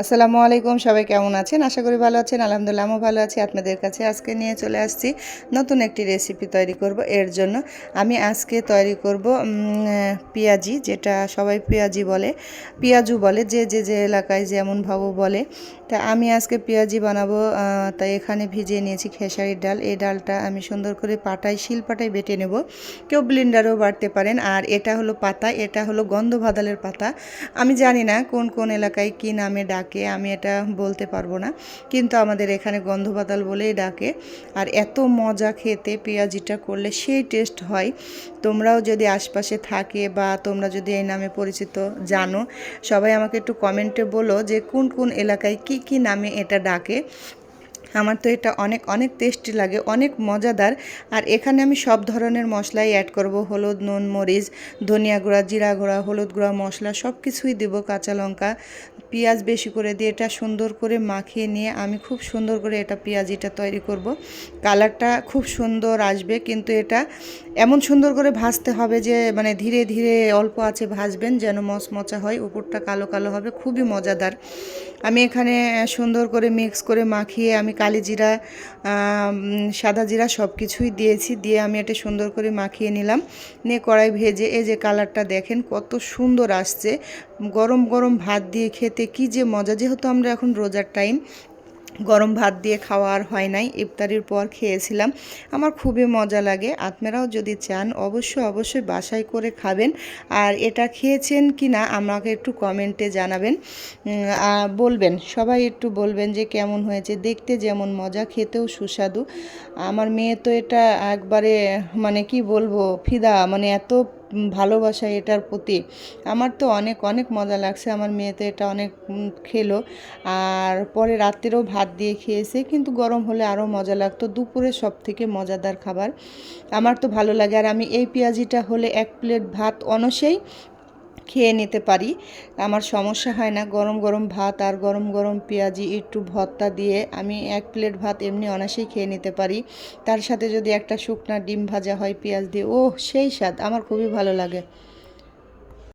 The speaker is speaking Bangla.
আসসালামু আলাইকুম, সবাই কেমন আছেন? আশা করি ভালো আছেন। আলহামদুলিল্লাহ আমিও ভালো আছি। আপনাদের কাছে আজকে নিয়ে চলে আসছি নতুন একটি রেসিপি তৈরি করব। এর জন্য আমি আজকে তৈরি করব পেঁয়াজি, যেটা সবাই পেঁয়াজি বলে, পেঁয়াজু বলে, যে এলাকায় যেমনভাবে বলে। তা আমি আজকে পেঁয়াজি বানাবো। তাই এখানে ভিজিয়ে নিয়েছি খেসারির ডাল। এই ডালটা আমি সুন্দর করে শিলপাটায় বেটে নেব। কেউ ব্লেন্ডারেও বাটতে পারেন। আর এটা হলো পাতা, এটা হলো গন্ধভাদালের পাতা। আমি জানি না কোন কোন এলাকায় কী নামে ডাকে, আমি এটা বলতে পারবো না, কিন্তু আমাদের এখানে গন্ধবাতাল বলেই ডাকে। আর এত মজা খেতে, পেঁয়াজিটা করলে সেই টেস্ট হয়। তোমরাও যদি আশপাশে থাকে বা তোমরা যদি এই নামে পরিচিত জানো, সবাই আমাকে একটু কমেন্টে বলো যে কোন কোন এলাকায় কি কি নামে এটা ডাকে। আমার তো এটা অনেক অনেক টেস্টি লাগে, অনেক মজাদার। আর এখানে আমি সব ধরনের মশলাই অ্যাড করব, হলুদ, নুন, মরিচ, ধনিয়া গুঁড়া, জিরা গুঁড়া, হলুদ গুঁড়া, মশলা সব কিছুই দেবো, কাঁচা লঙ্কা, পেঁয়াজ বেশি করে দিয়ে এটা সুন্দর করে মাখিয়ে নিয়ে আমি খুব সুন্দর করে এটা পেঁয়াজিটা তৈরি করব। কালারটা খুব সুন্দর আসবে, কিন্তু এটা এমন সুন্দর করে ভাজতে হবে যে মানে ধীরে ধীরে অল্প আছে ভাজবেন, যেন মচমচা হয়, উপরটা কালো কালো হবে, খুবই মজাদার। আমি এখানে সুন্দর করে মিক্স করে মাখিয়ে আমি কালি জিরা, সাদা জিরা সব কিছুই দিয়েছি, দিয়ে আমি এটা সুন্দর করে মাখিয়ে নিলাম। নিয়ে কড়াই ভেজে এই যে কালারটা দেখেন কত সুন্দর আসছে। গরম গরম ভাত দিয়ে খেতে কি যে মজা, যেহেতু আমরা এখন রোজার টাইম, গরম ভাত দিয়ে খাওয়া আর হয় নাই, ইফতারির পর খেয়েছিলাম। আমার খুবই মজা লাগে। আপনারাও যদি চান অবশ্যই অবশ্যই বাসায় করে খাবেন। আর এটা খেয়েছেন কি না আমাকে একটু কমেন্টে জানাবেন, বলবেন, সবাই একটু বলবেন যে কেমন হয়েছে। দেখতে যেমন মজা, খেতেও সুস্বাদু। আমার মেয়ে তো এটা একবারে মানে কি বলবো, ফিদা, মানে এত ভালোবাসা এটার প্রতি। আমার তো অনেক অনেক মজা লাগছে। আমার মেয়ে তো এটা অনেক খেলো। আর পরে রাত্রেও ভাত দিয়ে খেয়েছে, কিন্তু গরম হলে আরও মজা লাগতো। দুপুরে সব থেকে মজাদার খাবার আমার তো ভালো লাগে। আর আমি এই পেঁয়াজিটা হলে এক প্লেট ভাত অনসেই খেয়ে নিতে পারি, আমার সমস্যা হয় না। গরম গরম ভাত আর গরম গরম পেঁয়াজি একটু ভর্তা দিয়ে আমি এক প্লেট ভাত এমনি অনায়াসেই খেয়ে নিতে পারি। তার সাথে যদি একটা শুকনা ডিম ভাজা হয় পেঁয়াজ দিয়ে, ও সেই স্বাদ, আমার খুবই ভালো লাগে।